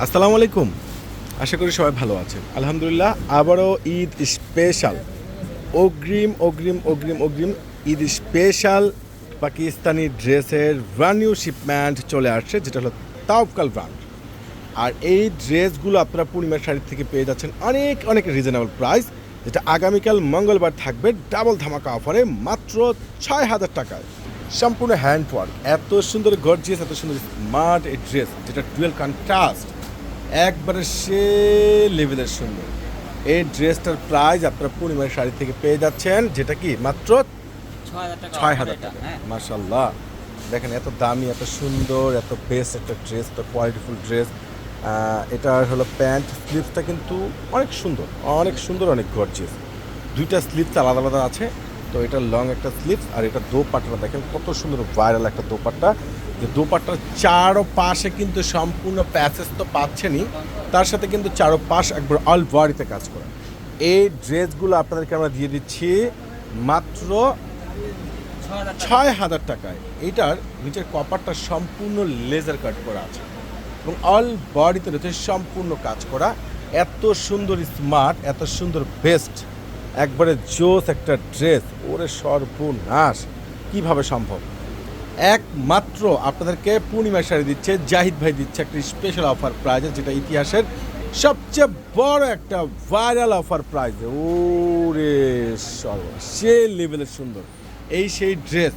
আসসালামু আলাইকুম। আশা করি সবাই ভালো আছেন। আলহামদুলিল্লাহ আবারও ঈদ স্পেশাল অগ্রিম অগ্রিম অগ্রিম অগ্রিম ঈদ স্পেশাল পাকিস্তানি ড্রেসের ব্র্যান্ড নিউ শিপমেন্ট চলে আসছে, যেটা হলো তাওয়াক্কাল ব্র্যান্ড। আর এই ড্রেসগুলো আপনারা পূর্ণিমার শাড়ি থেকে পেয়ে যাচ্ছেন অনেক অনেক রিজনেবল প্রাইস, যেটা আগামীকাল মঙ্গলবার থাকবে ডাবল ধামাকা অফারে মাত্র ৬,০০০ টাকায়। সম্পূর্ণ হ্যান্ডওয়ার্ক, এত সুন্দর গর্জিয়াস, এত সুন্দর স্মার্ট এই ড্রেস, যেটা ডুয়েল কন্ট্রাস্ট, একবারে সে লেভেলের সুন্দর। এই ড্রেসটার প্রাইস আপনারা পূর্ণিমার শাড়ি থেকে পেয়ে যাচ্ছেন, যেটা কি মাত্র ৬,০০০ টাকা। মাশাল্লাহ, দেখেন এত দামি, এত সুন্দর, এত বেস্ট একটা ড্রেস, এত কোয়ালিটিফুল ড্রেস। এটার হলো প্যান্ট, স্লিভসটা কিন্তু অনেক সুন্দর, অনেক সুন্দর, অনেক গর্জিয়াস। দুইটা স্লিভস আলাদা আলাদা আছে। তো এটা লং একটা স্লিভস, আর এটা দোপাট্টাটা দেখেন কত সুন্দর ভাইরাল একটা দোপাট্টা। যে দোপাট্টার চারো পাশে কিন্তু সম্পূর্ণ প্যাসেজ তো পাচ্ছেনই, তার সাথে কিন্তু চারো পাশ একবার অল বডিতে কাজ করে। এই ড্রেসগুলো আপনাদেরকে আমরা দিয়ে দিচ্ছি মাত্র ৬,০০০ টাকায়। এইটার নিচের কপারটা সম্পূর্ণ লেজার কাট করা আছে এবং অল বডিতে রয়েছে সম্পূর্ণ কাজ করা। এত সুন্দর স্মার্ট, এত সুন্দর বেস্ট, একবারে জোস একটা ড্রেস। ওরে সর্বনাশ, কিভাবে সম্ভব! একমাত্র আপনাদেরকে পূর্ণিমা শাড়ি দিচ্ছে, জাহিদ ভাই দিচ্ছে একটা স্পেশাল অফার প্রাইজে, যেটা ইতিহাসের সবচেয়ে বড় একটা ভাইরাল অফার প্রাইজে। ওরে সর্বনাশ, সে লেভেলের সুন্দর এই সেই ড্রেস,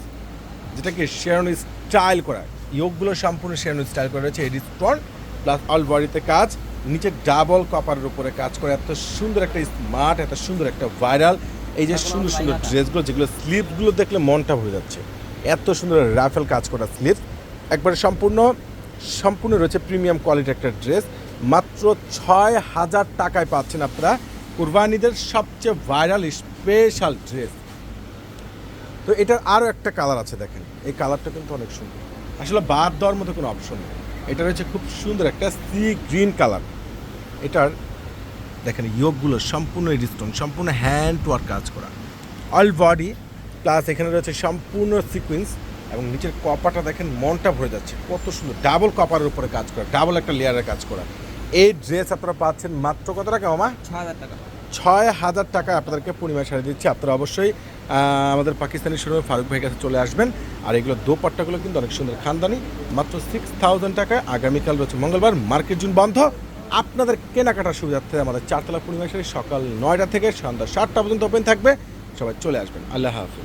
যেটাকে শেরওয়ানি স্টাইল করা, ইয়োগগুলো সম্পূর্ণ শেরওয়ানি স্টাইল করা রয়েছে। এডি স্টোন প্লাস অল বডিতে কাজ, নিচে ডাবল কপারের উপরে কাজ করে। এত সুন্দর একটা স্মার্ট, এত সুন্দর একটা ভাইরাল এই যে সুন্দর সুন্দর ড্রেসগুলো, যেগুলো স্লিভসগুলো দেখলে মনটা ভরে যাচ্ছে। এত সুন্দর রাফেল কাজ করা স্লিভস, একবারে সম্পূর্ণ সম্পূর্ণ রয়েছে প্রিমিয়াম কোয়ালিটির একটা ড্রেস। মাত্র ৬,০০০ টাকায় পাচ্ছেন আপনারা কুরবানিদের সবচেয়ে ভাইরাল স্পেশাল ড্রেস। তো এটার আরও একটা কালার আছে, দেখেন এই কালারটা কিন্তু অনেক সুন্দর, আসলে বাদ দেওয়ার মতো কোনো অপশন নেই। এটা রয়েছে খুব সুন্দর একটা সি গ্রিন কালার। এটার দেখেন ইয়োগগুলো সম্পূর্ণ রিস্টোন, সম্পূর্ণ হ্যান্ড ওয়ার্ক কাজ করা, অল বডি প্লাস এখানে রয়েছে সম্পূর্ণ সিকুয়েন্স, এবং নিচের কপারটা দেখেন মনটা ভরে যাচ্ছে, কত সুন্দর ডাবল কপারের উপরে কাজ করা, ডাবল একটা লেয়ারের কাজ করা। এই ড্রেস আপনারা পাচ্ছেন মাত্র কত টাকা মামা? ৬,০০০ টাকা। ৬,০০০ টাকায় আপনাদেরকে পূর্ণিমা শাড়ি দিচ্ছি। আপনারা অবশ্যই আমাদের পাকিস্তানি শোরুমে ফারুক ভাইয়ের কাছে চলে আসবেন। আর এগুলো দোপাট্টাগুলো কিন্তু অনেক সুন্দর খানদানি, মাত্র 6,০০০ টাকায়। আগামীকাল রয়েছে মঙ্গলবার, মার্কেট জুন বন্ধ। আপনাদের কেনাকাটার সুবিধার্থে আমাদের চারতলা পূর্ণিমা শাড়ি সকাল ৯টা থেকে সন্ধ্যা ৭টা পর্যন্ত ওপেন থাকবে। সবাই চলে আসবেন। আল্লাহ হাফিজ।